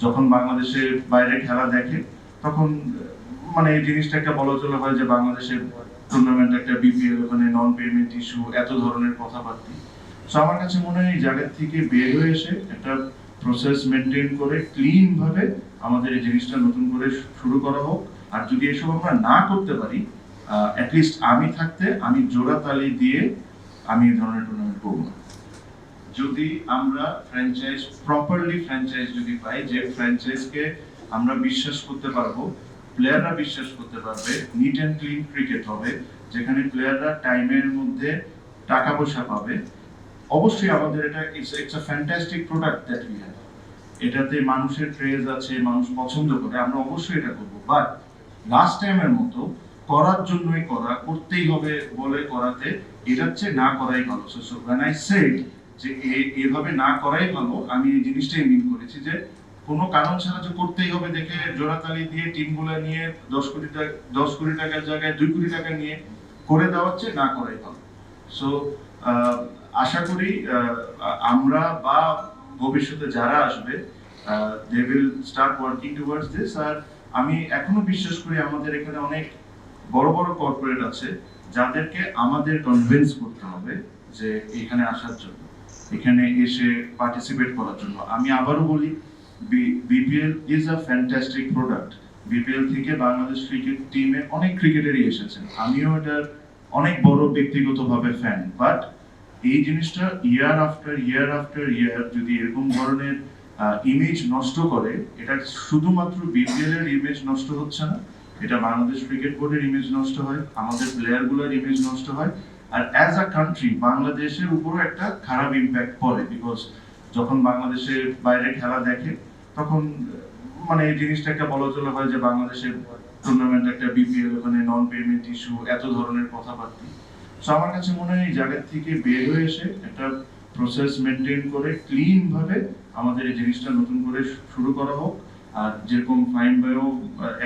যখন বাংলাদেশের বাইরে খেলা দেখে তখন মানে এই জিনিসটা একটা বলা চলে হয় যে বাংলাদেশের টুর্নামেন্ট একটা বিপিএল, ওখানে নন পেমেন্ট ইস্যু, এত ধরনের কথাবার্তা। সো আমার কাছে মনে হয় এই জায়গা থেকে বের হয়ে এসে একটা প্রসেস মেনটেন করে ক্লিন ভাবে আমাদের এই জিনিসটা নতুন করে শুরু করা হোক। আর যদি এসব আমরা না করতে পারি, অ্যাটলিস্ট আমি থাকতে আমি জোড়া তালি দিয়ে আমি এই ধরনের টুর্নামেন্ট করবো না। যদি আমরা ফ্র্যাঞ্চাইজ যদি পাই, যে ফ্র্যাঞ্চাইজকে আমরা বিশ্বাস করতে পারবো, প্লেয়াররা বিশ্বাস করতে পারবে, নিট অ্যান্ড ক্লিন ক্রিকেট হবে, যেখানে প্লেয়াররা টাইমের মধ্যে টাকা পয়সা পাবে, অবশ্যই আমাদের এটা it's a fantastic product that we have. এটাতে মানুষের ক্রেজ আছে, মানুষ পছন্দ করে, আমরা অবশ্যই এটা করবো। বাট লাস্ট টাইমের মতো করার জন্যই করতেই হবে বলে করাতে, এটা হচ্ছে না করাই ভালো। সো when I said যে এভাবে না করাই ভালো, আমি এই জিনিসটাই মিন করেছি যে কোনো কারণ ছাড়া যে করতেই হবে দেখে জোড়াতালি দিয়ে টিমগুলো নিয়ে 10 কোটি টাকার জায়গায় 2 কোটি টাকা নিয়ে করে দেওয়া হচ্ছে, না করাই ভালো। সো আশা করি আমরা বা ভবিষ্যতে যারা আসবে they will start working towards this. আর আমি এখনো বিশ্বাস করি আমাদের এখানে অনেক বড় বড় কর্পোরেট আছে যাদেরকে আমাদের কনভিন্স করতে হবে যে এখানে আসার জন্য, এখানে এসে পার্টিসিপেট করার জন্য। আমি আবারও বলি, BPL is a fantastic product. BPL থেকে বাংলাদেশ ক্রিকেট টিমে অনেক ক্রিকেটারই এসেছেন, আমিও এটার অনেক বড় ব্যক্তিগতভাবে ফ্যান। বাট এই জিনিসটা ইয়ার আফটার ইয়ার যদি এরকম ধরনের ইমেজ নষ্ট করে, এটা শুধুমাত্র বিপিএল এর ইমেজ নষ্ট হচ্ছে না, এটা বাংলাদেশ ক্রিকেট বোর্ডের ইমেজ নষ্ট হয়, আমাদের প্লেয়ারগুলোর ইমেজ নষ্ট হয়, আর অ্যাজ আ কান্ট্রি বাংলাদেশের উপরও একটা খারাপ ইম্প্যাক্ট পড়ে। বিকজ যখন বাংলাদেশের বাইরে খেলা দেখে তখন মানে এই জিনিসটা একটা বলা চলে হয় যে বাংলাদেশের টুর্নামেন্ট একটা বিপিএল, ওখানে নন পেমেন্ট ইস্যু, এত ধরনের কথাবার্তা। সো আমার কাছে মনে হয় এই জায়গা থেকে বের হয়ে এসে একটা প্রসেস মেনটেন করে ক্লিন ভাবে আমাদের এই জিনিসটা নতুন করে শুরু করা হোক। আর যেরকম ফাইন ভাইও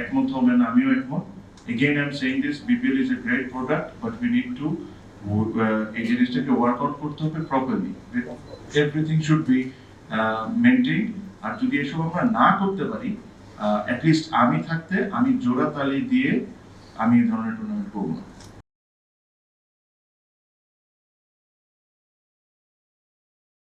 একমত হবেন, আমিও একমত। Again, I'm saying this, BPL is a great product, but we need to এই জিনিসটাকে ওয়ার্কআউট করতে হবে properly. Everything should be maintain. আর যদি এসব আমরা না করতে পারি, অ্যাটলিস্ট আমি থাকতে আমি জোড়া তালি দিয়ে আমি এই ধরনের টুর্নামেন্ট করবো না।